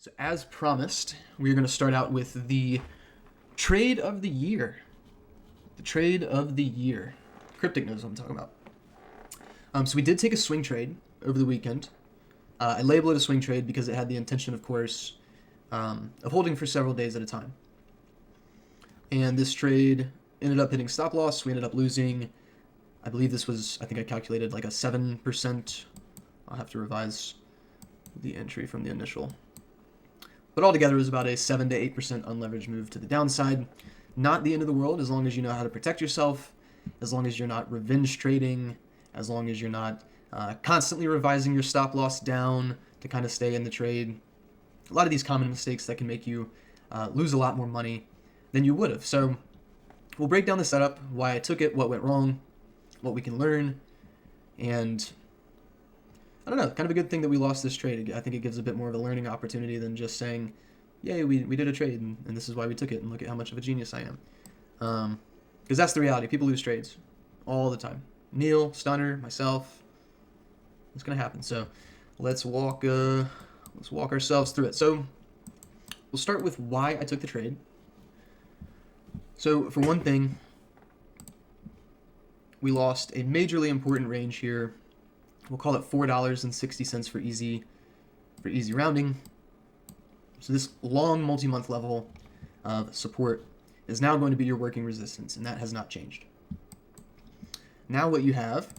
So as promised, we're going to start out with the trade of the year. The trade of the year. Cryptic knows what I'm talking about. So we did take a swing trade over the weekend. I label it a swing trade because it had the intention, of course, of holding for several days at a time. And this trade ended up hitting stop loss. We ended up losing, I believe this was, I think I calculated like a 7%. I'll have to revise the entry from the initial. But altogether, it was about a 7 to 8% unleveraged move to the downside. Not the end of the world as long as you know how to protect yourself, as long as you're not revenge trading, as long as you're not constantly revising your stop loss down to kind of stay in the trade. A lot of these common mistakes that can make you lose a lot more money than you would have. So we'll break down the setup, why I took it, what went wrong, what we can learn, and I don't know, kind of a good thing that we lost this trade. I think it gives a bit more of a learning opportunity than just saying, yay, we did a trade, and this is why we took it, and look at how much of a genius I am. Because that's the reality. People lose trades all the time. Neil, Stunner, myself, it's going to happen. So let's walk ourselves through it. So we'll start with why I took the trade. So for one thing, we lost a majorly important range here. We'll call it $4.60 for easy rounding. So this long multi-month level of support is now going to be your working resistance, and that has not changed. Now what you have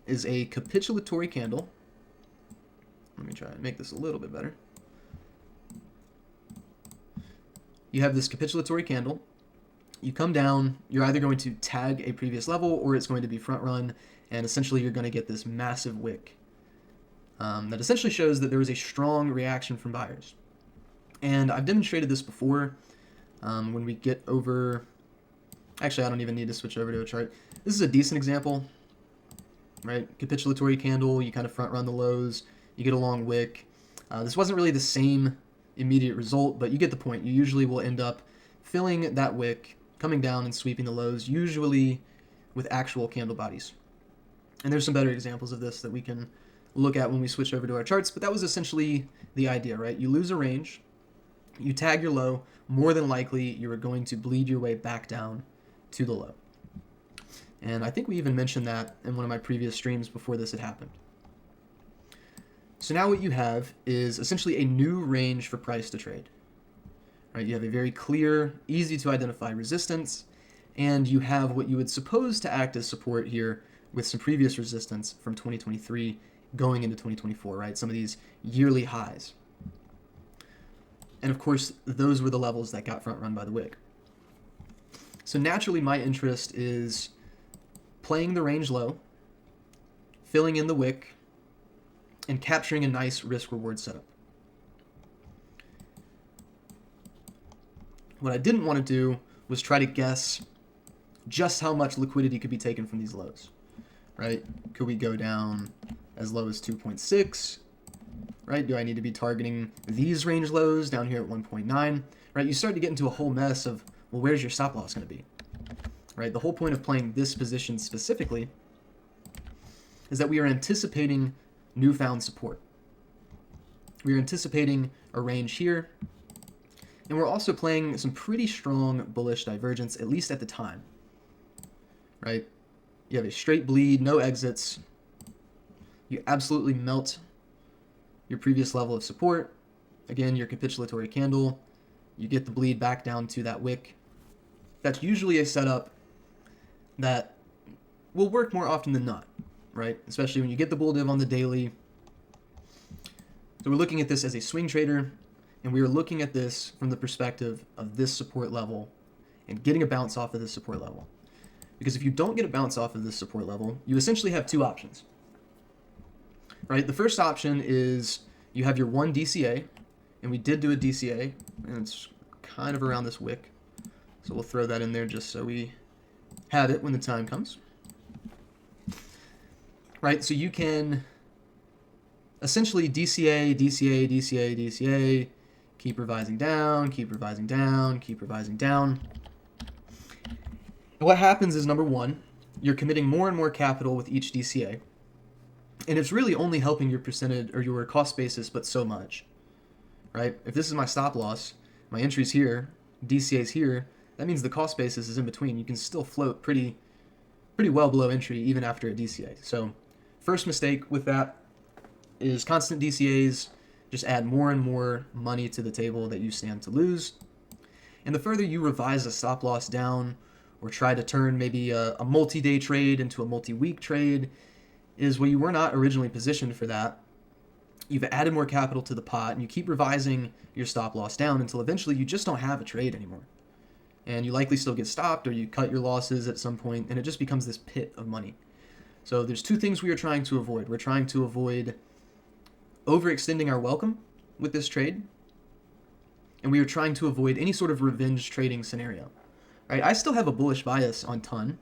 is a capitulatory candle. Let me try and make this a little bit better. You have this capitulatory candle. You come down, you're either going to tag a previous level or it's going to be front run, and essentially you're going to get this massive wick that essentially shows that there was a strong reaction from buyers. And I've demonstrated this before when we get over... Actually, I don't even need to switch over to a chart. This is a decent example, right? Capitulatory candle, you kind of front run the lows, you get a long wick. This wasn't really the same immediate result, but you get the point. You usually will end up filling that wick, coming down and sweeping the lows, usually with actual candle bodies. And there's some better examples of this that we can look at when we switch over to our charts, but that was essentially the idea, right? You lose a range, you tag your low, more than likely you are going to bleed your way back down to the low. And I think we even mentioned that in one of my previous streams before this had happened. So now what you have is essentially a new range for price to trade. Right? You have a very clear, easy to identify resistance, and you have what you would suppose to act as support here with some previous resistance from 2023 going into 2024, right? Some of these yearly highs. And of course, those were the levels that got front run by the wick. So naturally, my interest is playing the range low, filling in the wick, and capturing a nice risk-reward setup. What I didn't want to do was try to guess just how much liquidity could be taken from these lows, right? Could we go down as low as 2.6, right? Do I need to be targeting these range lows down here at 1.9, right? You start to get into a whole mess of, well, where's your stop loss going to be, right? The whole point of playing this position specifically is that we are anticipating newfound support. We are anticipating a range here, and we're also playing some pretty strong bullish divergence, at least at the time, right? You have a straight bleed, no exits. You absolutely melt your previous level of support. Again, your capitulatory candle. You get the bleed back down to that wick. That's usually a setup that will work more often than not, right? Especially when you get the bull div on the daily. So we're looking at this as a swing trader, and we are looking at this from the perspective of this support level and getting a bounce off of this support level. Because if you don't get a bounce off of this support level, you essentially have two options, right? The first option is you have your one DCA, and we did do a DCA, and it's kind of around this wick. So we'll throw that in there just so we have it when the time comes. Right, so you can essentially DCA, DCA, DCA, DCA, keep revising down, keep revising down, keep revising down. And what happens is, number one, you're committing more and more capital with each DCA. And it's really only helping your percentage or your cost basis, but so much. right? If this is my stop loss, my entry's here, DCA's here, that means the cost basis is in between. You can still float pretty well below entry even after a DCA. So first mistake with that is constant DCAs just add more and more money to the table that you stand to lose. And the further you revise a stop loss down or try to turn maybe a multi-day trade into a multi-week trade is where you were not originally positioned for that. You've added more capital to the pot and you keep revising your stop loss down until eventually you just don't have a trade anymore. And you likely still get stopped or you cut your losses at some point and it just becomes this pit of money. So there's two things we are trying to avoid. We're trying to avoid overextending our welcome with this trade, and we are trying to avoid any sort of revenge trading scenario. Right? I still have a bullish bias on TON.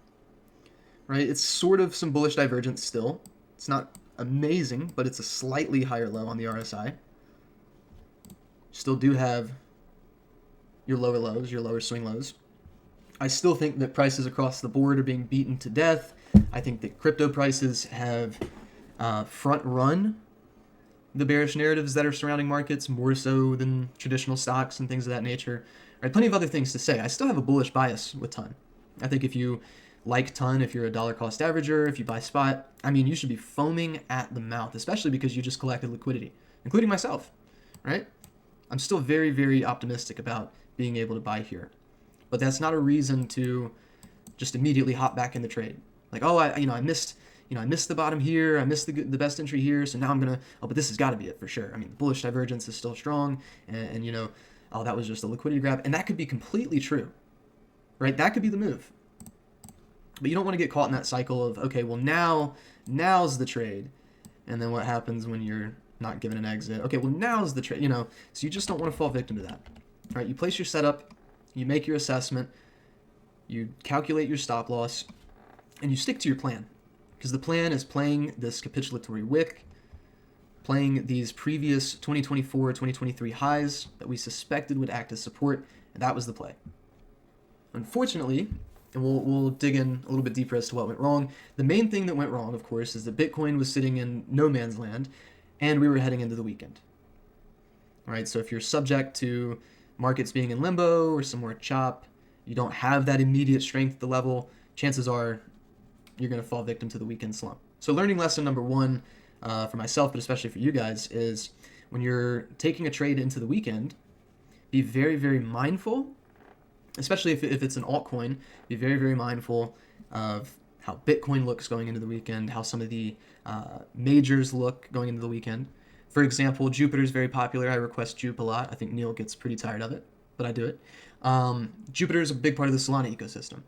Right? It's sort of some bullish divergence still. It's not amazing, but it's a slightly higher low on the RSI. Still do have your lower lows, your lower swing lows. I still think that prices across the board are being beaten to death. I think that crypto prices have front run the bearish narratives that are surrounding markets more so than traditional stocks and things of that nature. Right, plenty of other things to say. I still have a bullish bias with TON. I think if you like TON, if you're a dollar cost averager, if you buy spot, I mean, you should be foaming at the mouth, especially because you just collected liquidity, including myself, right? I'm still very, very optimistic about being able to buy here. But that's not a reason to just immediately hop back in the trade. Like, oh, I missed the bottom here, I missed the best entry here, so now I'm gonna, but this has got to be it for sure. I mean, bullish divergence is still strong, and oh, that was just a liquidity grab, and that could be completely true, right? That could be the move. But you don't want to get caught in that cycle of, okay, well now's the trade, and then what happens when you're not given an exit? Okay, well now's the trade, so you just don't want to fall victim to that. All right, you place your setup, you make your assessment, you calculate your stop loss, and you stick to your plan. Because the plan is playing this capitulatory wick, playing these previous 2024, 2023 highs that we suspected would act as support, and that was the play. Unfortunately, and we'll dig in a little bit deeper as to what went wrong, the main thing that went wrong, of course, is that Bitcoin was sitting in no man's land, and we were heading into the weekend. All right, so if you're subject to markets being in limbo or some more chop, you don't have that immediate strength at the level, chances are you're going to fall victim to the weekend slump. So learning lesson number one for myself, but especially for you guys, is when you're taking a trade into the weekend, be very, very mindful, especially if it's an altcoin, be very, very mindful of how Bitcoin looks going into the weekend, how some of the majors look going into the weekend. For example, Jupiter is very popular. I request Jupe a lot. I think Neil gets pretty tired of it, but I do it. Jupiter is a big part of the Solana ecosystem.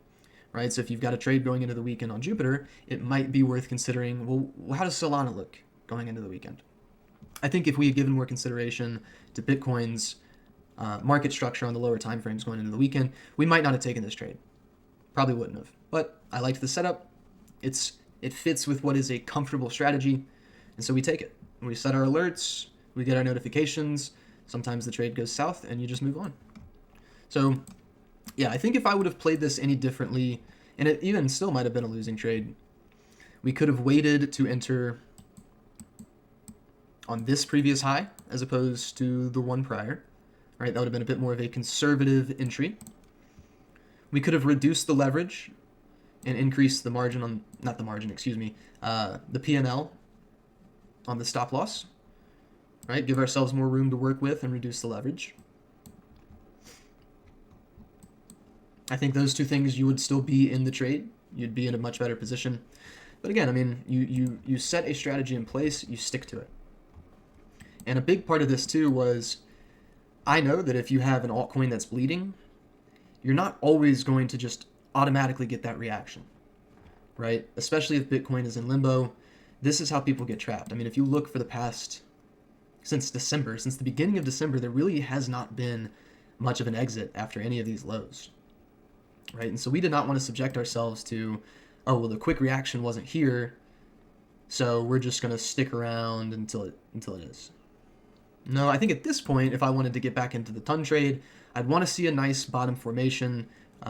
Right, so if you've got a trade going into the weekend on Jupiter, it might be worth considering, well, how does Solana look going into the weekend? I think if we had given more consideration to Bitcoin's market structure on the lower time frames going into the weekend, we might not have taken this trade. Probably wouldn't have. But I liked the setup. It fits with what is a comfortable strategy, and so we take it. We set our alerts, we get our notifications, sometimes the trade goes south, and you just move on. So yeah, I think if I would have played this any differently, and it even still might have been a losing trade, we could have waited to enter on this previous high as opposed to the one prior. Right, that would have been a bit more of a conservative entry. We could have reduced the leverage and increased the margin on, not the margin, excuse me, the P&L on the stop loss. Right, give ourselves more room to work with and reduce the leverage. I think those two things, you would still be in the trade. You'd be in a much better position. But again, I mean, you set a strategy in place, you stick to it. And a big part of this too was, I know that if you have an altcoin that's bleeding, you're not always going to just automatically get that reaction, right? Especially if Bitcoin is in limbo. This is how people get trapped. I mean, if you look for the past, since the beginning of December, there really has not been much of an exit after any of these lows. Right, and so we did not want to subject ourselves to, oh, well, the quick reaction wasn't here, so we're just going to stick around until it is. No, I think at this point, if I wanted to get back into the ton trade, I'd want to see a nice bottom formation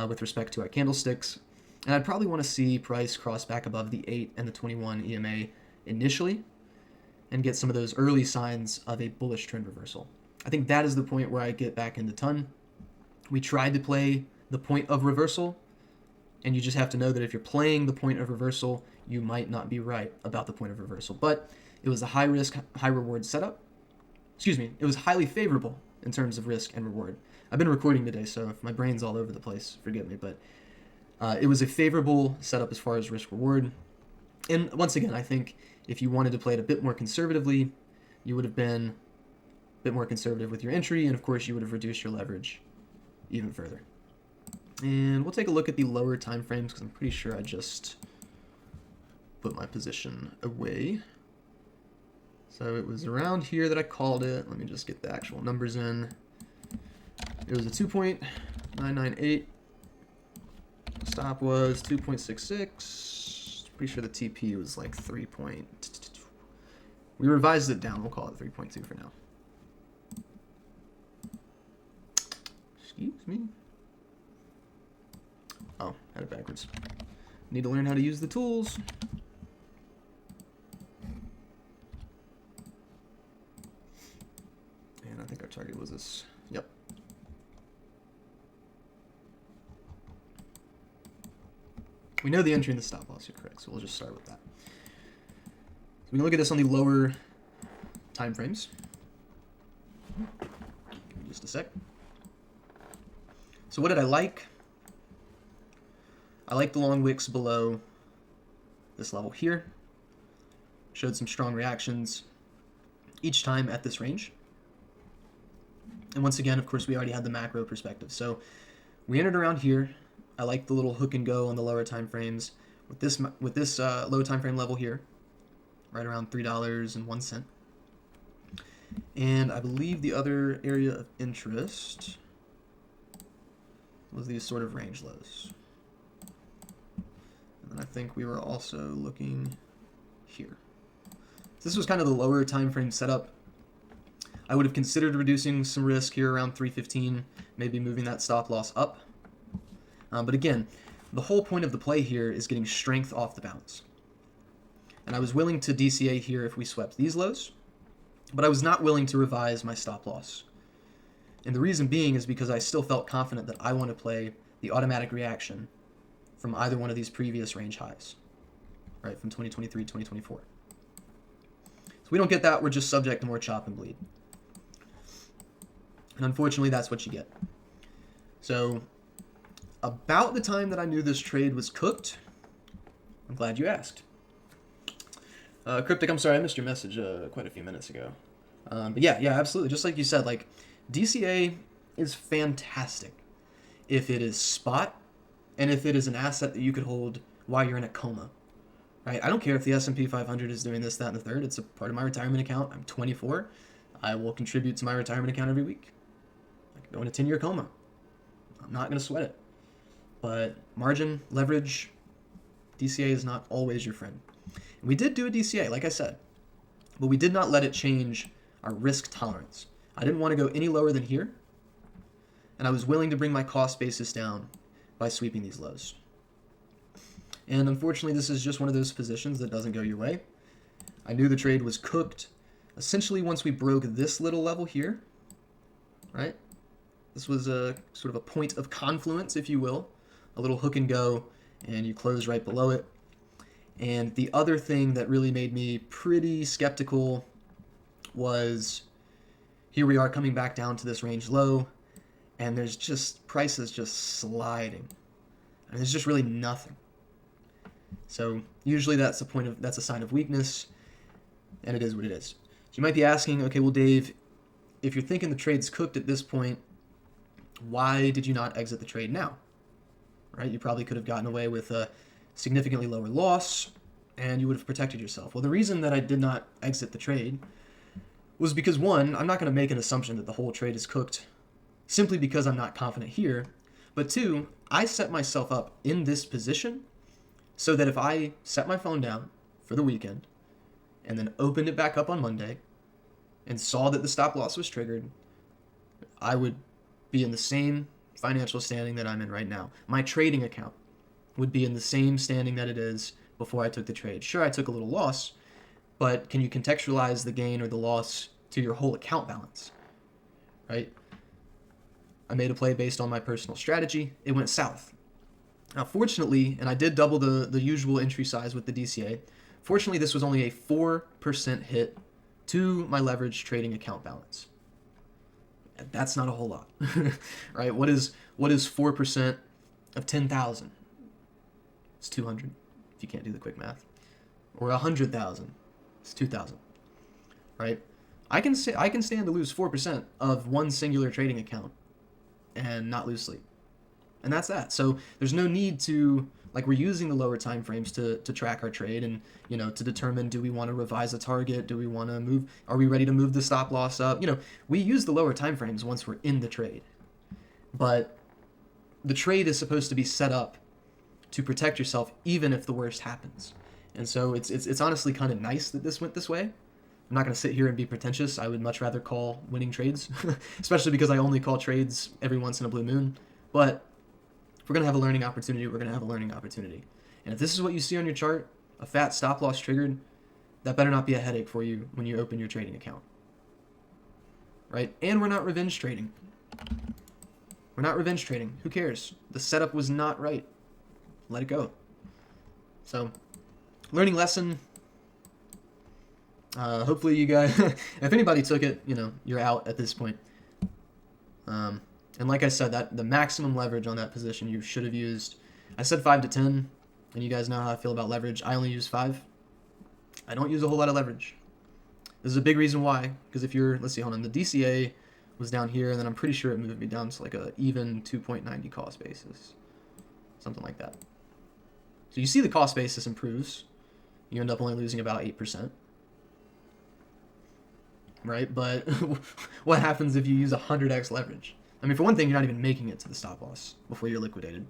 with respect to our candlesticks, and I'd probably want to see price cross back above the 8 and the 21 EMA initially, and get some of those early signs of a bullish trend reversal. I think that is the point where I get back into ton. We tried to play the point of reversal, and you just have to know that if you're playing the point of reversal, you might not be right about the point of reversal. But it was a high risk, high reward setup. Excuse me, it was highly favorable in terms of risk and reward. I've been recording today, so if my brain's all over the place, forgive me, but it was a favorable setup as far as risk reward. And once again, I think if you wanted to play it a bit more conservatively, you would have been a bit more conservative with your entry, and of course you would have reduced your leverage even further. And we'll take a look at the lower time frames because I'm pretty sure I just put my position away. So it was around here that I called it. Let me just get the actual numbers in. It was a 2.998. Stop was 2.66. Pretty sure the TP was like 3. We revised it down. We'll call it 3.2 for now. Excuse me. Oh, had it backwards. Need to learn how to use the tools. And I think our target was this. Yep. We know the entry and the stop loss are correct, so we'll just start with that. So we can look at this on the lower time frames. Give me just a sec. So what did I like? I like the long wicks below this level here. Showed some strong reactions each time at this range. And once again, of course, we already had the macro perspective. So we entered around here. I like the little hook and go on the lower time frames with this low time frame level here, right around $3.01. And I believe the other area of interest was these sort of range lows. And I think we were also looking here. So this was kind of the lower time frame setup. I would have considered reducing some risk here around 315, maybe moving that stop loss up. But again, the whole point of the play here is getting strength off the bounce. And I was willing to DCA here if we swept these lows, but I was not willing to revise my stop loss. And the reason being is because I still felt confident that I want to play the automatic reaction from either one of these previous range highs, right, from 2023, 2024. So we don't get that, we're just subject to more chop and bleed. And unfortunately, that's what you get. So about the time that I knew this trade was cooked, I'm glad you asked. Cryptic, I'm sorry, I missed your message quite a few minutes ago. But yeah, absolutely. Just like you said, like DCA is fantastic if it is spot and if it is an asset that you could hold while you're in a coma, right? I don't care if the S&P 500 is doing this, that, and the third. It's a part of my retirement account. I'm 24. I will contribute to my retirement account every week. I can go in a 10-year coma. I'm not going to sweat it. But margin, leverage, DCA is not always your friend. And we did do a DCA, like I said, but we did not let it change our risk tolerance. I didn't want to go any lower than here, and I was willing to bring my cost basis down by sweeping these lows. And unfortunately, this is just one of those positions that doesn't go your way. I knew the trade was cooked. Essentially, once we broke this little level here, right? This was a sort of a point of confluence, if you will, a little hook and go, and you close right below it. And the other thing that really made me pretty skeptical was here we are coming back down to this range low, and there's just prices just sliding. And there's just really nothing. So usually that's a sign of weakness, and it is what it is. So you might be asking, okay, well, Dave, if you're thinking the trade's cooked at this point, why did you not exit the trade now? Right? You probably could have gotten away with a significantly lower loss, and you would have protected yourself. Well, the reason that I did not exit the trade was because, one, I'm not going to make an assumption that the whole trade is cooked simply because I'm not confident here. But two, I set myself up in this position so that if I set my phone down for the weekend and then opened it back up on Monday and saw that the stop loss was triggered, I would be in the same financial standing that I'm in right now. My trading account would be in the same standing that it is before I took the trade. Sure, I took a little loss, but can you contextualize the gain or the loss to your whole account balance? right? I made a play based on my personal strategy. It went south. Now, fortunately, and I did double the usual entry size with the DCA, fortunately, this was only a 4% hit to my leverage trading account balance. That's not a whole lot, right? What is 4% of 10,000? It's 200, if you can't do the quick math. Or 100,000, it's 2,000, right? I can stand to lose 4% of one singular trading account and not lose sleep. And that's that. So there's no need to, like, we're using the lower time frames to track our trade and, to determine, do we want to revise a target? Do we want to move? Are we ready to move the stop loss up? We use the lower time frames once we're in the trade. But the trade is supposed to be set up to protect yourself even if the worst happens. And so it's honestly kind of nice that this went this way. I'm not going to sit here and be pretentious. I would much rather call winning trades, especially because I only call trades every once in a blue moon. But if we're going to have a learning opportunity, we're going to have a learning opportunity. And if this is what you see on your chart, a fat stop loss triggered, that better not be a headache for you when you open your trading account. Right? And we're not revenge trading. We're not revenge trading. Who cares? The setup was not right. Let it go. So, learning lesson. Hopefully you guys, if anybody took it, you're out at this point. And like I said, that the maximum leverage on that position you should have used, I said 5 to 10, and you guys know how I feel about leverage. I only use 5. I don't use a whole lot of leverage. This is a big reason why, because if you're, let's see, hold on, the DCA was down here, and then I'm pretty sure it moved me down to like a even 2.90 cost basis, something like that. So you see the cost basis improves. You end up only losing about 8%. Right? But what happens if you use 100x leverage? I mean, for one thing, you're not even making it to the stop loss before you're liquidated.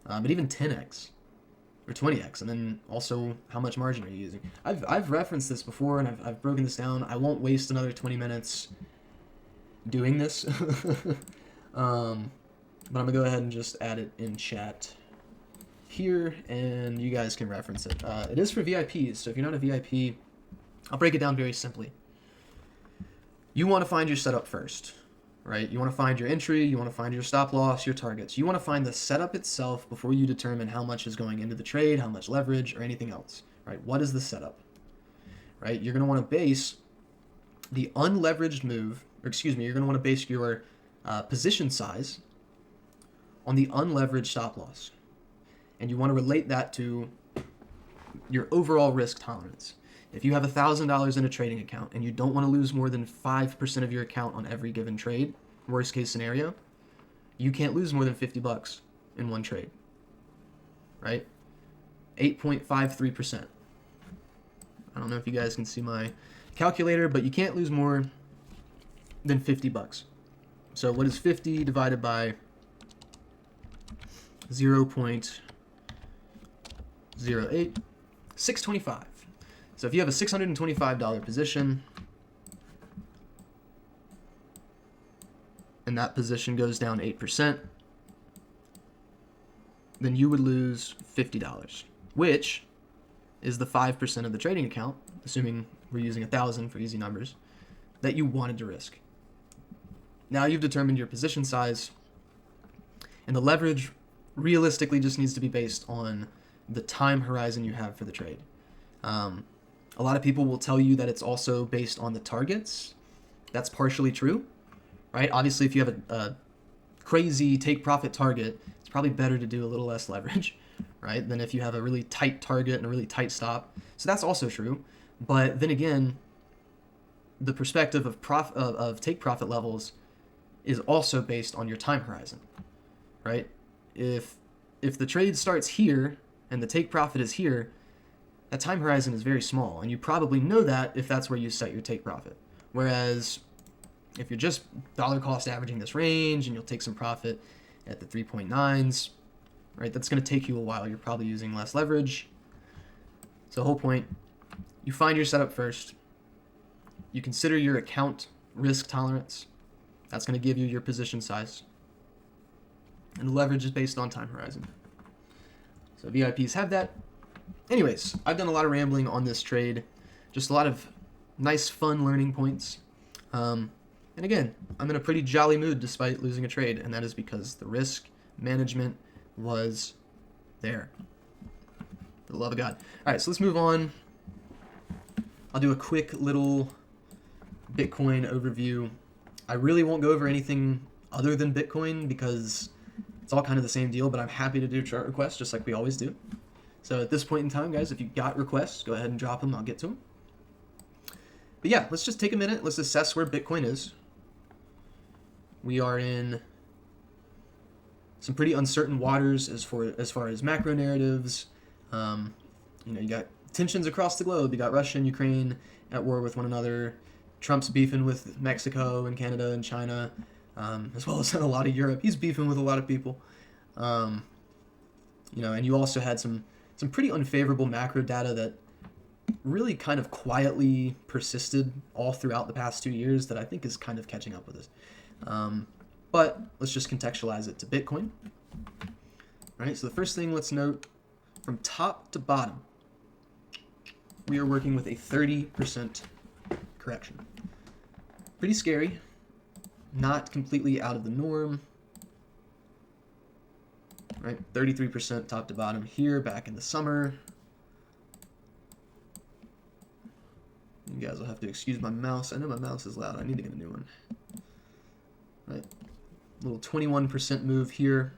But even 10x or 20x, and then also how much margin are you using? I've referenced this before, and I've broken this down. I won't waste another 20 minutes doing this. But I'm going to go ahead and just add it in chat here, and you guys can reference it. It is for VIPs, so if you're not a VIP, I'll break it down very simply. You want to find your setup first, right? You want to find your entry, you want to find your stop loss, your targets. You want to find the setup itself before you determine how much is going into the trade, how much leverage, or anything else, right? What is the setup, right? You're going to want to base the unleveraged move, you're going to want to base your position size on the unleveraged stop loss. And you want to relate that to your overall risk tolerance. If you have $1,000 in a trading account and you don't want to lose more than 5% of your account on every given trade, worst case scenario, you can't lose more than $50 in one trade, right? 8.53%. I don't know if you guys can see my calculator, but you can't lose more than $50. So what is 50 divided by 0.08? 625. So if you have a $625 position, and that position goes down 8%, then you would lose $50, which is the 5% of the trading account, assuming we're using 1,000 for easy numbers, that you wanted to risk. Now you've determined your position size, and the leverage realistically just needs to be based on the time horizon you have for the trade. A lot of people will tell you that it's also based on the targets. That's partially true, right? Obviously, if you have a crazy take profit target, it's probably better to do a little less leverage, right? Than if you have a really tight target and a really tight stop. So that's also true. But then again, the perspective of take profit levels is also based on your time horizon, right? If the trade starts here and the take profit is here, that time horizon is very small, and you probably know that if that's where you set your take profit. Whereas if you're just dollar cost averaging this range and you'll take some profit at the 3.9s, right, that's going to take you a while. You're probably using less leverage. So the whole point, you find your setup first. You consider your account risk tolerance. That's going to give you your position size. And the leverage is based on time horizon. So VIPs have that. Anyways, I've done a lot of rambling on this trade. Just a lot of nice, fun learning points. And again, I'm in a pretty jolly mood despite losing a trade, and that is because the risk management was there. For the love of God. All right, so let's move on. I'll do a quick little Bitcoin overview. I really won't go over anything other than Bitcoin because it's all kind of the same deal, but I'm happy to do chart requests just like we always do. So at this point in time, guys, if you've got requests, go ahead and drop them. I'll get to them. But yeah, let's just take a minute. Let's assess where Bitcoin is. We are in some pretty uncertain waters as far as macro narratives. You got tensions across the globe. You got Russia and Ukraine at war with one another. Trump's beefing with Mexico and Canada and China, as well as a lot of Europe. He's beefing with a lot of people. And you also had some pretty unfavorable macro data that really kind of quietly persisted all throughout the past 2 years that I think is kind of catching up with us. But let's just contextualize it to Bitcoin. All right, so the first thing let's note, from top to bottom, we are working with a 30% correction. Pretty scary, not completely out of the norm. Right, 33% top to bottom here back in the summer. You guys will have to excuse my mouse. I know my mouse is loud. I need to get a new one. Right, little 21% move here.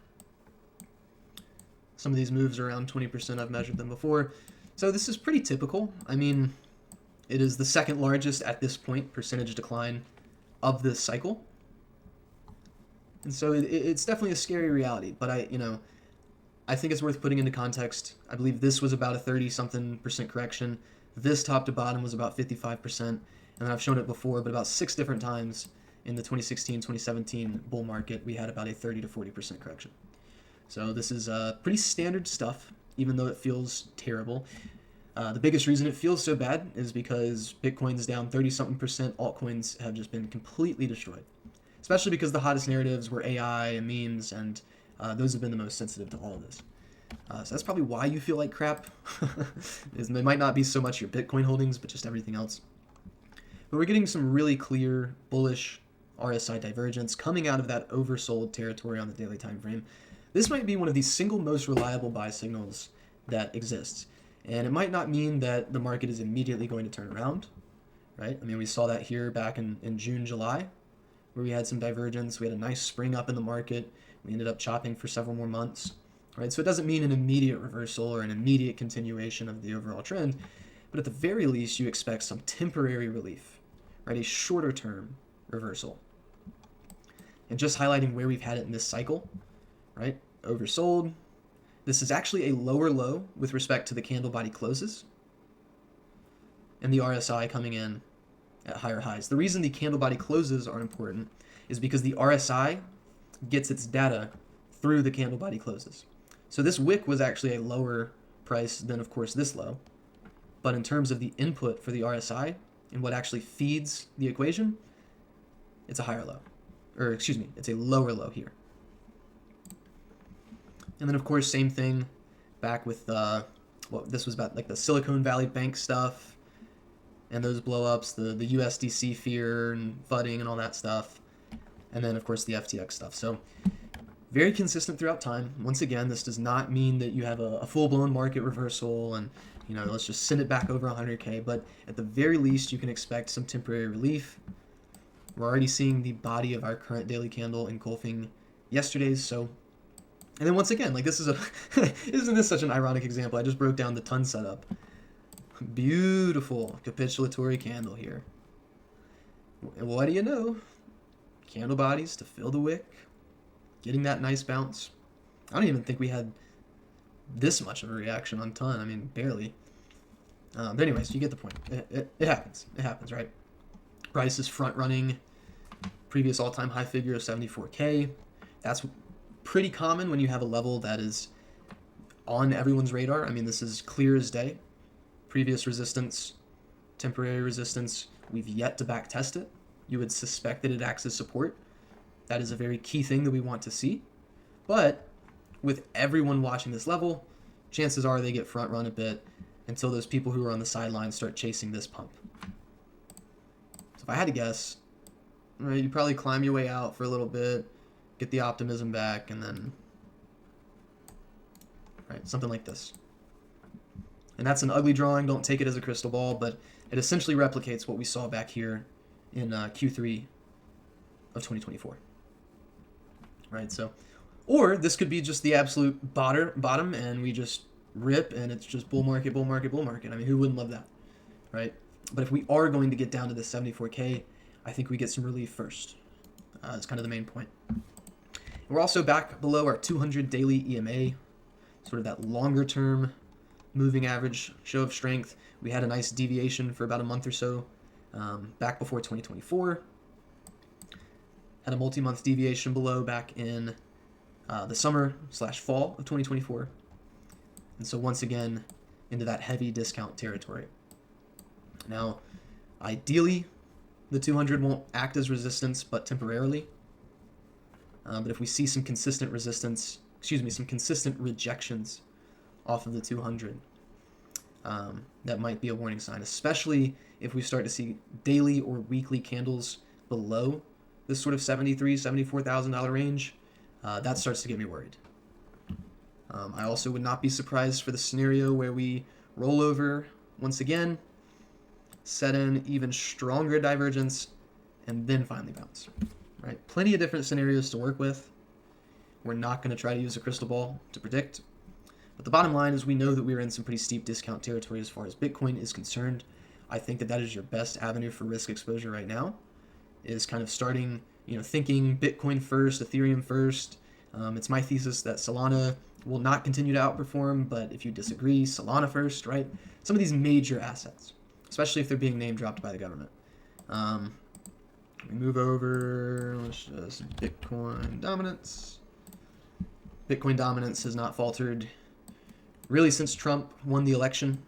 Some of these moves are around 20%. I've measured them before. So this is pretty typical. I mean, it is the second largest at this point percentage decline of this cycle. And so it's definitely a scary reality, but I think it's worth putting into context. I believe this was about a 30-something% correction. This top to bottom was about 55%, and then I've shown it before, but about 6 different times in the 2016-2017 bull market, we had about a 30 to 40% correction. So this is pretty standard stuff, even though it feels terrible. The biggest reason it feels so bad is because Bitcoin's down 30-something%. Altcoins have just been completely destroyed, especially because the hottest narratives were AI and memes, and those have been the most sensitive to all of this. So that's probably why you feel like crap. It might not be so much your Bitcoin holdings, but just everything else. But we're getting some really clear bullish RSI divergence coming out of that oversold territory on the daily time frame. This might be one of the single most reliable buy signals that exists. And it might not mean that the market is immediately going to turn around, right? I mean, we saw that here back in June, July, where we had some divergence. We had a nice spring up in the market. We ended up chopping for several more months, right? So it doesn't mean an immediate reversal or an immediate continuation of the overall trend, but at the very least, you expect some temporary relief, right? A shorter term reversal. And just highlighting where we've had it in this cycle, right? Oversold. This is actually a lower low with respect to the candle body closes, and the RSI coming in at higher highs. The reason the candle body closes are important is because the RSI gets its data through the candle body closes. So this wick was actually a lower price than, of course, this low. But in terms of the input for the RSI and what actually feeds the equation, it's a higher low. Or, excuse me, it's a lower low here. And then, of course, same thing back with, this was about like the Silicon Valley Bank stuff and those blow-ups, the USDC fear and FUDing and all that stuff. And then, of course, the FTX stuff. So very consistent throughout time. Once again, this does not mean that you have a full-blown market reversal and, let's just send it back over 100K. But at the very least, you can expect some temporary relief. We're already seeing the body of our current daily candle engulfing yesterday's. So, and then once again, like this is isn't this such an ironic example? I just broke down the ton setup. Beautiful capitulatory candle here. And what do you know? Candle bodies to fill the wick, getting that nice bounce. I don't even think we had this much of a reaction on ton. I mean, barely. But anyways, you get the point. It happens. It happens, right? Price is front running previous all-time high figure of 74K. That's pretty common when you have a level that is on everyone's radar. I mean, this is clear as day. Previous resistance, temporary resistance. We've yet to back test it. You would suspect that it acts as support. That is a very key thing that we want to see. But with everyone watching this level, chances are they get front run a bit until those people who are on the sidelines start chasing this pump. So if I had to guess, right? You probably climb your way out for a little bit, get the optimism back, and then, right, something like this. And that's an ugly drawing. Don't take it as a crystal ball, but it essentially replicates what we saw back here in Q3 of 2024. Right, so, or this could be just the absolute bottom, and we just rip, and it's just bull market, bull market, bull market. I mean, who wouldn't love that, right? But if we are going to get down to the 74K, I think we get some relief first. It's kind of the main point. We're also back below our 200 daily EMA, sort of that longer term moving average show of strength. We had a nice deviation for about a month or so back before 2024. Had a multi-month deviation below back in the summer/fall of 2024. And so once again, into that heavy discount territory. Now, ideally, the 200 won't act as resistance, but temporarily. But if we see some consistent some consistent rejections off of the 200, that might be a warning sign, especially if we start to see daily or weekly candles below this sort of $73,000, $74,000 range. That starts to get me worried. I also would not be surprised for the scenario where we roll over once again, set in even stronger divergence, and then finally bounce. Right? Plenty of different scenarios to work with. We're not going to try to use a crystal ball to predict. But the bottom line is we know that we're in some pretty steep discount territory as far as Bitcoin is concerned. I think that is your best avenue for risk exposure right now, is kind of starting, thinking Bitcoin first, Ethereum first. It's my thesis that Solana will not continue to outperform, but if you disagree, Solana first, right? Some of these major assets, especially if they're being name dropped by the government. We move over, let's just Bitcoin dominance. Bitcoin dominance has not faltered really since Trump won the election.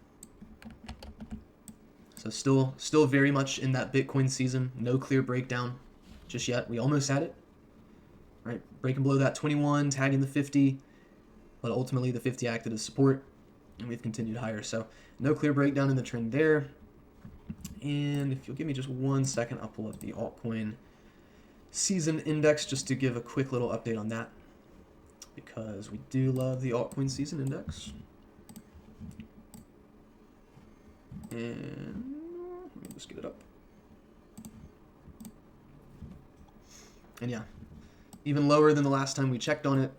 So still very much in that Bitcoin season. No clear breakdown just yet. We almost had it, right? Breaking below that 21, tagging the 50, but ultimately the 50 acted as support, and we've continued higher. So no clear breakdown in the trend there. And if you'll give me just 1 second, I'll pull up the altcoin season index just to give a quick little update on that, because we do love the altcoin season index. And let me just get it up. And yeah, even lower than the last time we checked on it.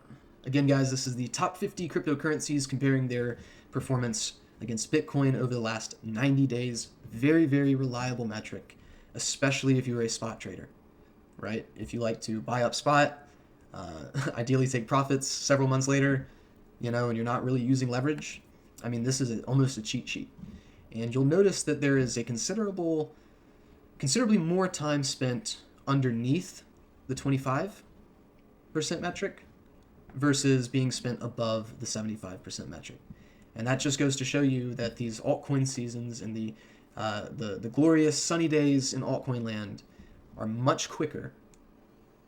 Again, guys, this is the top 50 cryptocurrencies comparing their performance against Bitcoin over the last 90 days. Very, very reliable metric, especially if you're a spot trader, right? If you like to buy up spot, ideally take profits several months later, and you're not really using leverage. I mean, this is almost a cheat sheet. And you'll notice that there is a considerably more time spent underneath the 25% metric versus being spent above the 75% metric. And that just goes to show you that these altcoin seasons and the glorious sunny days in altcoin land are much quicker,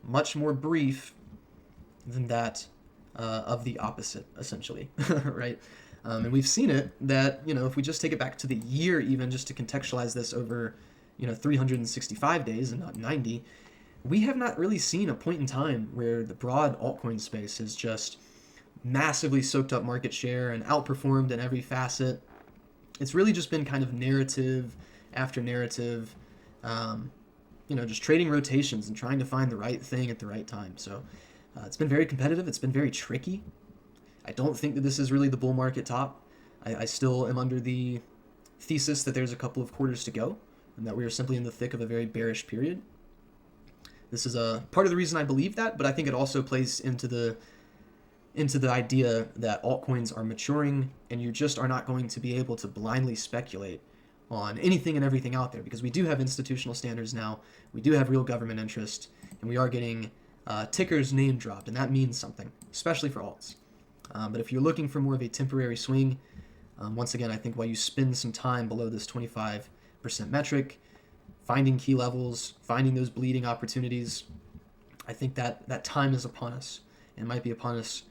much more brief than that of the opposite, essentially, right? And we've seen it that, if we just take it back to the year, even just to contextualize this over, 365 days and not 90, we have not really seen a point in time where the broad altcoin space has just massively soaked up market share and outperformed in every facet. It's really just been kind of narrative after narrative, just trading rotations and trying to find the right thing at the right time. So it's been very competitive. It's been very tricky. I don't think that this is really the bull market top. I still am under the thesis that there's a couple of quarters to go and that we are simply in the thick of a very bearish period. This is a part of the reason I believe that, but I think it also plays into the idea that altcoins are maturing and you just are not going to be able to blindly speculate on anything and everything out there, because we do have institutional standards now, we do have real government interest, and we are getting tickers name dropped, and that means something, especially for alts. But if you're looking for more of a temporary swing, once again, I think while you spend some time below this 25% metric, finding key levels, finding those bleeding opportunities, I think that time is upon us, and might be upon us,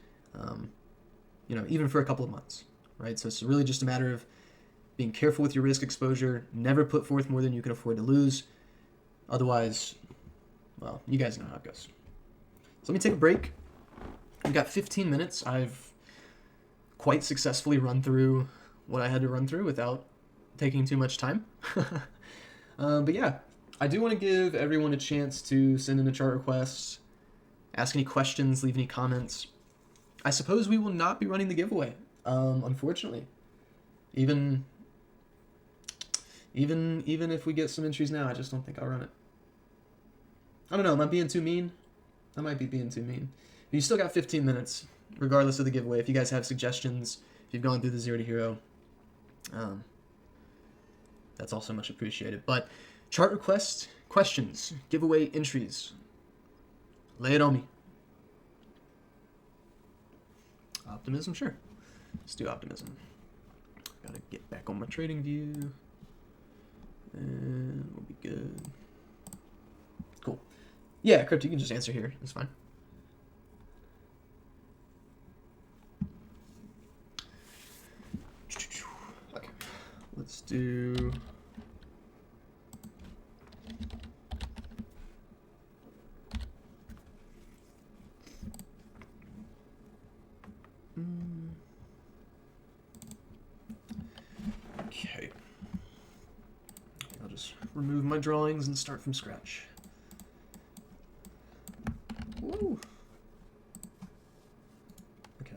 even for a couple of months, right? So it's really just a matter of being careful with your risk exposure, never put forth more than you can afford to lose. Otherwise, well, you guys know how it goes. So let me take a break. We got 15 minutes. I've quite successfully run through what I had to run through without taking too much time. But yeah, I do want to give everyone a chance to send in a chart request, ask any questions, leave any comments. I suppose we will not be running the giveaway, unfortunately. Even if we get some entries now, I just don't think I'll run it. I don't know, am I being too mean? I might be being too mean. But you still got 15 minutes, regardless of the giveaway. If you guys have suggestions, if you've gone through the 0 to Hero, that's also much appreciated. But chart requests, questions, giveaway entries. Lay it on me. Optimism, sure. Let's do optimism. Gotta get back on my trading view. And we'll be good. Cool. Yeah, Crypto, you can just answer here. It's fine. Okay. Let's do... Okay. I'll just remove my drawings and start from scratch. Woo. Okay.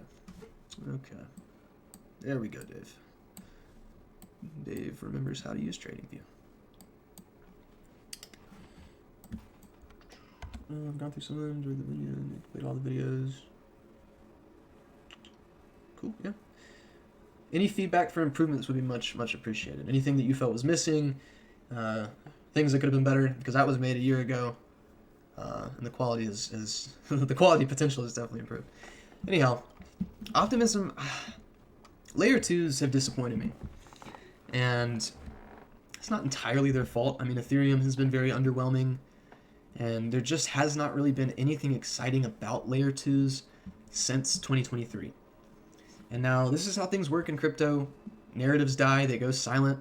Okay. There we go, Dave. Dave remembers how to use TradingView. I've gone through some of them, enjoyed the video, played all the videos. Cool, yeah. Any feedback for improvements would be much appreciated. Anything that you felt was missing, things that could have been better, because that was made a year ago, and the quality is the quality potential is definitely improved. Anyhow, optimism, layer 2s have disappointed me, and it's not entirely their fault. I mean, Ethereum has been very underwhelming, and there just has not really been anything exciting about layer 2s since 2023. And now this is how things work in crypto. Narratives die, they go silent,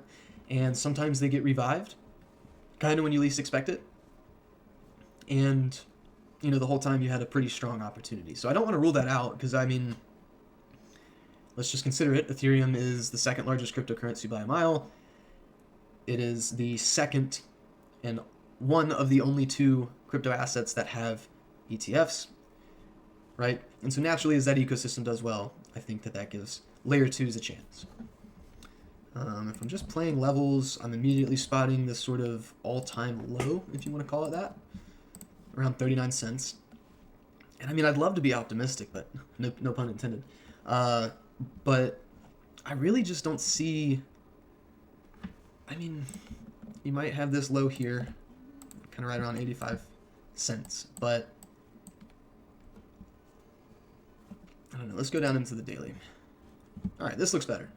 and sometimes they get revived, kind of when you least expect it. And, you know, the whole time you had a pretty strong opportunity. So I don't want to rule that out, because, I mean, let's just consider it. Ethereum is the second largest cryptocurrency by a mile. It is the second and one of the only 2 crypto assets that have ETFs, right? And so naturally, as that ecosystem does well, I think that gives layer 2s a chance. If I'm just playing levels, I'm immediately spotting this sort of all-time low, if you want to call it that, around 39 cents. And I mean, I'd love to be optimistic, but no pun intended. But I really just don't see... I mean, you might have this low here, kind of right around 85 cents, but I don't know. Let's go down into the daily. All right, this looks better.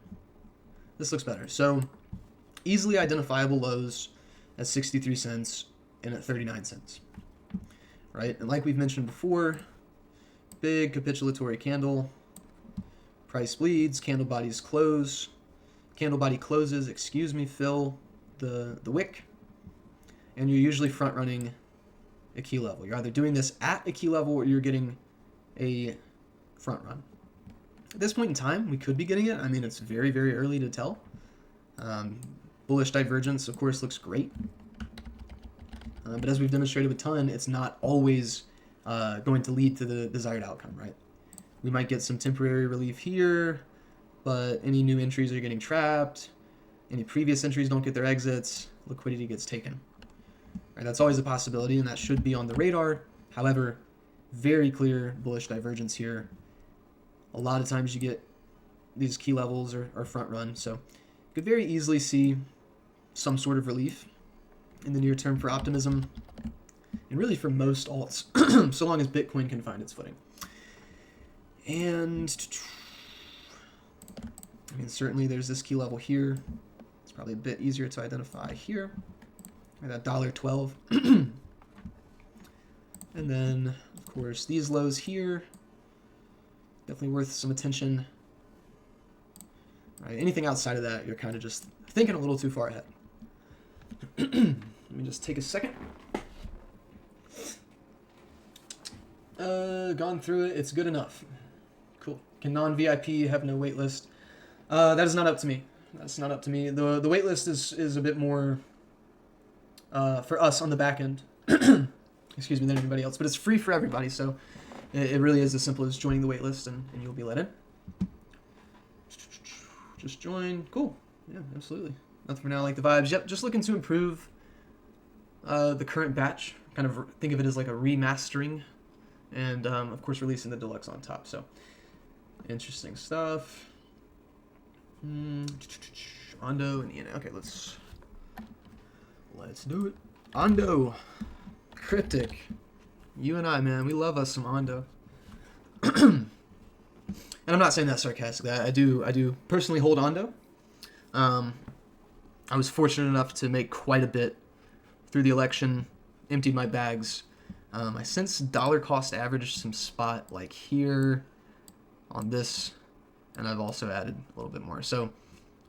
This looks better. So easily identifiable lows at 63 cents and at 39 cents, right? And like we've mentioned before, big capitulatory candle, price bleeds, candle bodies close, candle body closes, fill the wick, and you're usually front running a key level. You're either doing this at a key level or you're getting a front run. At this point in time, we could be getting it. I mean, it's very early to tell. Bullish divergence, of course, looks great. But as we've demonstrated a ton, it's not always going to lead to the desired outcome, right? We might get some temporary relief here, but any new entries are getting trapped. Any previous entries don't get their exits. Liquidity gets taken. Right, that's always a possibility, and that should be on the radar. However, very clear bullish divergence here. A lot of times you get these key levels or front run, so you could very easily see some sort of relief in the near term for optimism, and really for most alts, so long as Bitcoin can find its footing. And I mean, certainly there's this key level here. It's probably a bit easier to identify here, that $1.12. And then, of course, these lows here, definitely worth some attention. Right, anything outside of that, you're kind of just thinking a little too far ahead. Let me just take a second. Gone through it. It's good enough. Cool. Can non-VIP have no waitlist? That is not up to me. That's not up to me. The waitlist is a bit more for us on the back end. Excuse me, than everybody else. But it's free for everybody, so it really is as simple as joining the waitlist and you'll be let in. Just join. Cool. Yeah, absolutely. Nothing for now, like the vibes. Yep, just looking to improve the current batch. Kind of think of it as like a remastering. And, of course, releasing the deluxe on top. So, interesting stuff. Ondo and ENA. Okay, let's do it. Ondo. Cryptic. You and I, man, we love us some Ondo. And I'm not saying that sarcastically. I do personally hold Ondo. I was fortunate enough to make quite a bit through the election, emptied my bags. I since dollar cost averaged some spot like here on this, and I've also added a little bit more. So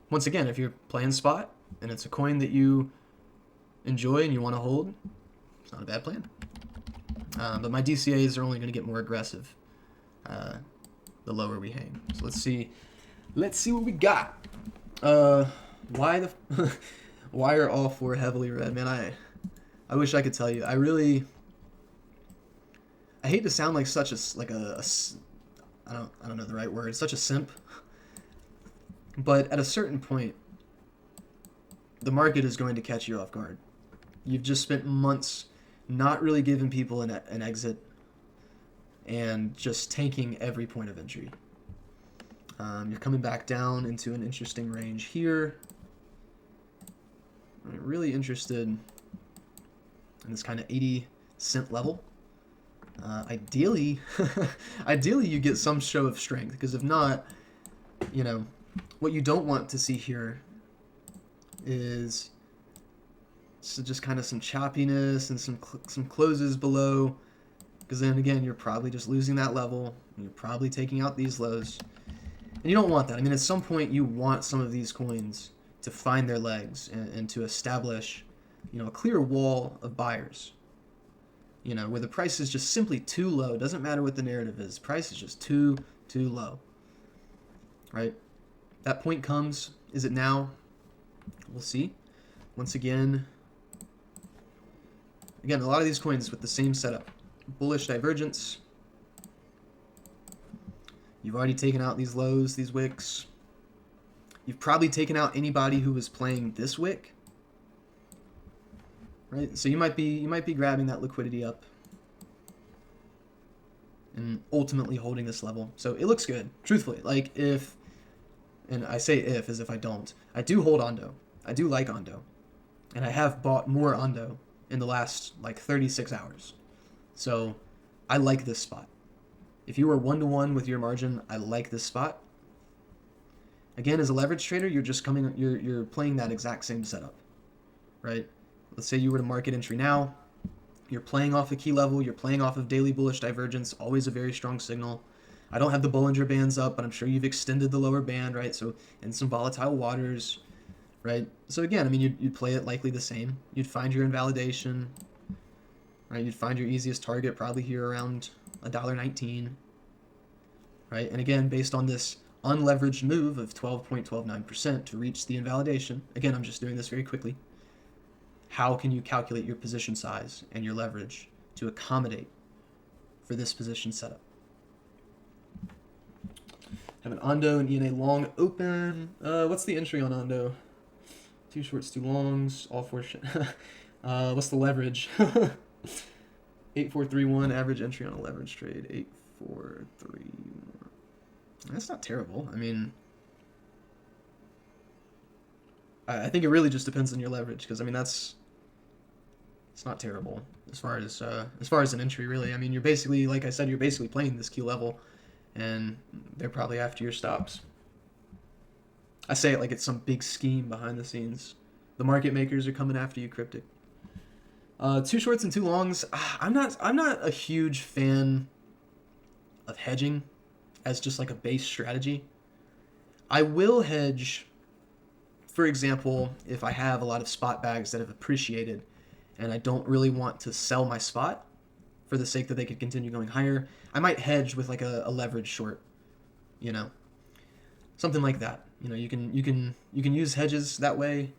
once again, if you're playing spot and it's a coin that you enjoy and you want to hold, it's not a bad plan. But my DCAs are only going to get more aggressive the lower we hang. So let's see what we got. Why are all four heavily red? Man, I wish I could tell you. I hate to sound like such a I don't know the right word, such a simp. But at a certain point, the market is going to catch you off guard. You've just spent months not really giving people an exit and just tanking every point of entry. You're coming back down into an interesting range here. I'm really interested in this kind of 80-cent level. Ideally, you get some show of strength, because if not, what you don't want to see here is just kind of some choppiness and some closes below, because then again, you're probably just losing that level, and you're probably taking out these lows, and you don't want that. I mean, at some point, you want some of these coins to find their legs and to establish, a clear wall of buyers. Where the price is just simply too low. It doesn't matter what the narrative is. Price is just too low. Right? That point comes. Is it now? We'll see. Once again, a lot of these coins with the same setup. Bullish divergence. You've already taken out these lows, these wicks. You've probably taken out anybody who was playing this wick. Right? So you might be grabbing that liquidity up and ultimately holding this level. So it looks good, truthfully. Like and I say if as if I don't. I do hold Ondo. I do like Ondo. And I have bought more Ondo in the last 36 hours. So I like this spot. If you are 1-to-1 with your margin, I like this spot. Again, as a leverage trader, you're playing that exact same setup, right? Let's say you were to market entry now. You're playing off a key level. You're playing off of daily bullish divergence, always a very strong signal. I don't have the Bollinger Bands up, but I'm sure you've extended the lower band, right? So in some volatile waters, right? So again, I mean, you'd play it likely the same. You'd find your invalidation, right? You'd find your easiest target probably here around $1.19, right? And again, based on this unleveraged move of 12.129% to reach the invalidation, again, I'm just doing this very quickly. How can you calculate your position size and your leverage to accommodate for this position setup? Have an Ondo and ENA long open. What's the entry on Ondo? 2 shorts, 2 longs, all 4 shit. What's the leverage? 8431 average entry on a leverage trade. 8431. That's not terrible. I mean, I think it really just depends on your leverage, because I mean it's not terrible as far as an entry, really. I mean, you're basically, like I said, you're basically playing this key level, and they're probably after your stops. I say it like it's some big scheme behind the scenes. The market makers are coming after you, Cryptic. 2 shorts and 2 longs. I'm not a huge fan of hedging as just like a base strategy. I will hedge, for example, if I have a lot of spot bags that have appreciated and I don't really want to sell my spot for the sake that they could continue going higher. I might hedge with like a leverage short, you know, something like that. You know, you can use hedges that way,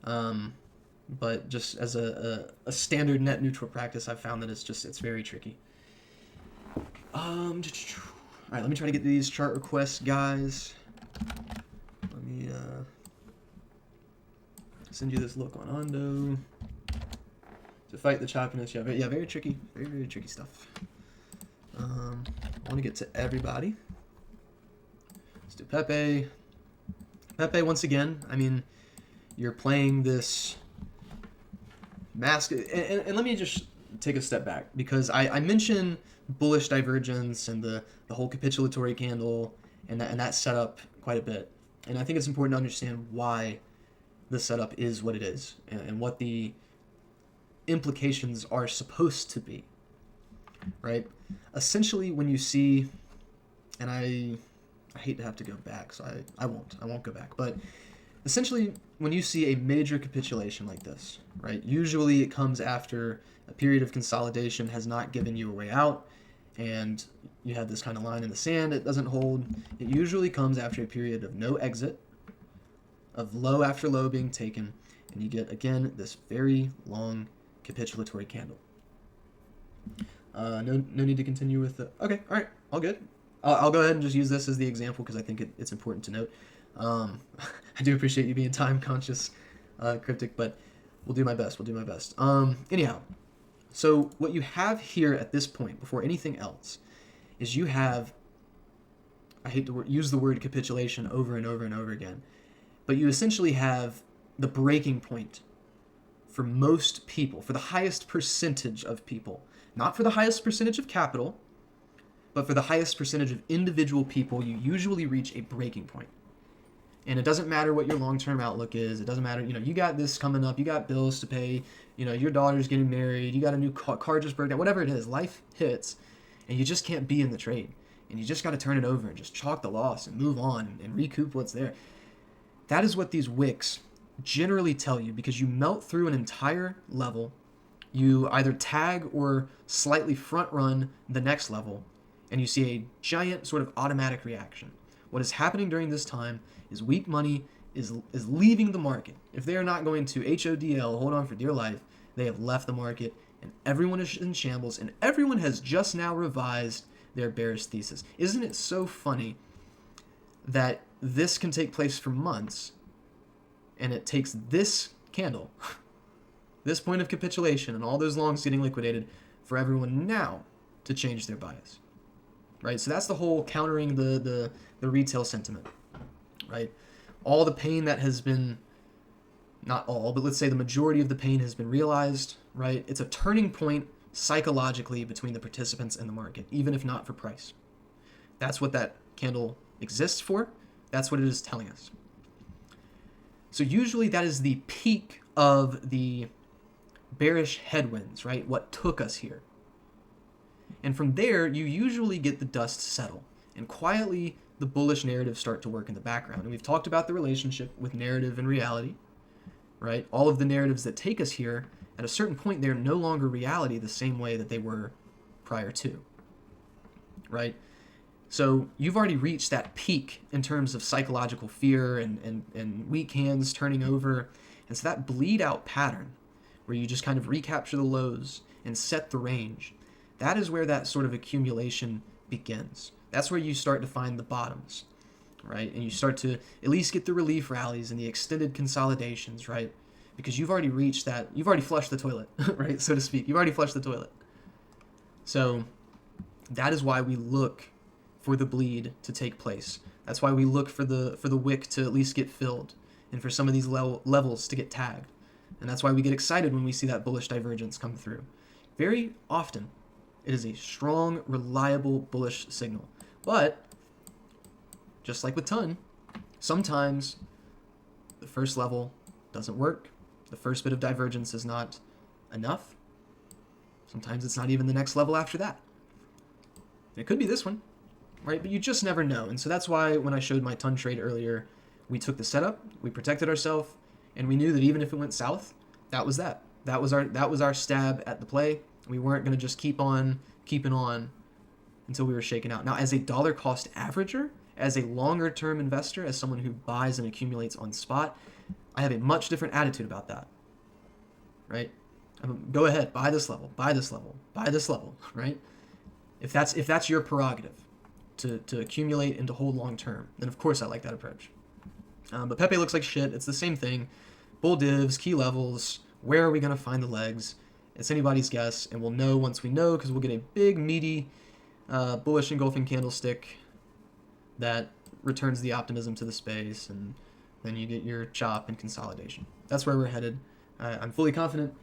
but just as a standard net neutral practice, I've found that it's very tricky. All right, let me try to get these chart requests, guys. Let me send you this look on Ondo to fight the choppiness. Yeah, very tricky, very tricky stuff. I want to get to everybody. Let's do Pepe. Pepe, once again, I mean, you're playing this mask, and let me just take a step back, because I mentioned bullish divergence and the whole capitulatory candle and that setup quite a bit, and I think it's important to understand why the setup is what it is and what the implications are supposed to be, right? Essentially, when you see, and I hate to have to go back, so I won't go back, but essentially, when you see a major capitulation like this, right, usually it comes after a period of consolidation has not given you a way out, and you have this kind of line in the sand, it doesn't hold. It usually comes after a period of no exit, of low after low being taken, and you get, again, this very long capitulatory candle. No need to continue with the... Okay, all right, all good. I'll go ahead and just use this as the example because I think it's important to note. I do appreciate you being time conscious, Cryptic, but we'll do my best. Anyhow, so what you have here at this point, before anything else, is you have, I hate to use the word capitulation over and over and over again, but you essentially have the breaking point for most people, for the highest percentage of people, not for the highest percentage of capital, but for the highest percentage of individual people, you usually reach a breaking point. And it doesn't matter what your long-term outlook is. It doesn't matter, you got this coming up, you got bills to pay, your daughter's getting married, you got a new car just broke down, whatever it is, life hits, and you just can't be in the trade. And you just got to turn it over and just chalk the loss and move on and recoup what's there. That is what these wicks generally tell you, because you melt through an entire level, you either tag or slightly front run the next level, and you see a giant sort of automatic reaction. What is happening during this time is weak money is leaving the market. If they are not going to HODL, hold on for dear life, they have left the market, and everyone is in shambles, and everyone has just now revised their bearish thesis. Isn't it so funny that this can take place for months, and it takes this candle, this point of capitulation, and all those longs getting liquidated for everyone now to change their bias? Right, so that's the whole countering the retail sentiment, right? All the pain that has been, not all, but let's say the majority of the pain has been realized, right? It's a turning point psychologically between the participants and the market, even if not for price. That's what that candle exists for. That's what it is telling us. So usually that is the peak of the bearish headwinds, right? What took us here. And from there, you usually get the dust settle, and quietly the bullish narratives start to work in the background. And we've talked about the relationship with narrative and reality, right? All of the narratives that take us here, at a certain point, they're no longer reality the same way that they were prior to, right? So you've already reached that peak in terms of psychological fear and weak hands turning over. And so that bleed out pattern, where you just kind of recapture the lows and set the range, that is where that sort of accumulation begins. That's where you start to find the bottoms, right? And you start to at least get the relief rallies and the extended consolidations, right? Because you've already reached that, you've already flushed the toilet, right, so to speak. You've already flushed the toilet. So that is why we look for the bleed to take place. That's why we look for the wick to at least get filled, and for some of these levels to get tagged. And that's why we get excited when we see that bullish divergence come through. Very often, it is a strong, reliable bullish signal. But, just like with TON, sometimes the first level doesn't work. The first bit of divergence is not enough. Sometimes it's not even the next level after that. It could be this one, right? But you just never know. And so that's why when I showed my TON trade earlier, we took the setup, we protected ourselves, and we knew that even if it went south, that was that. That was our stab at the play. We weren't going to just keep on keeping on until we were shaken out. Now, as a dollar cost averager, as a longer term investor, as someone who buys and accumulates on spot, I have a much different attitude about that, right? Go ahead, buy this level, buy this level, buy this level, right? If that's your prerogative to accumulate and to hold long term, then of course I like that approach. But Pepe looks like shit. It's the same thing. Bull divs, key levels, where are we going to find the legs? It's anybody's guess, and we'll know once we know, because we'll get a big, meaty, bullish engulfing candlestick that returns the optimism to the space, and then you get your chop and consolidation. That's where we're headed. I'm fully confident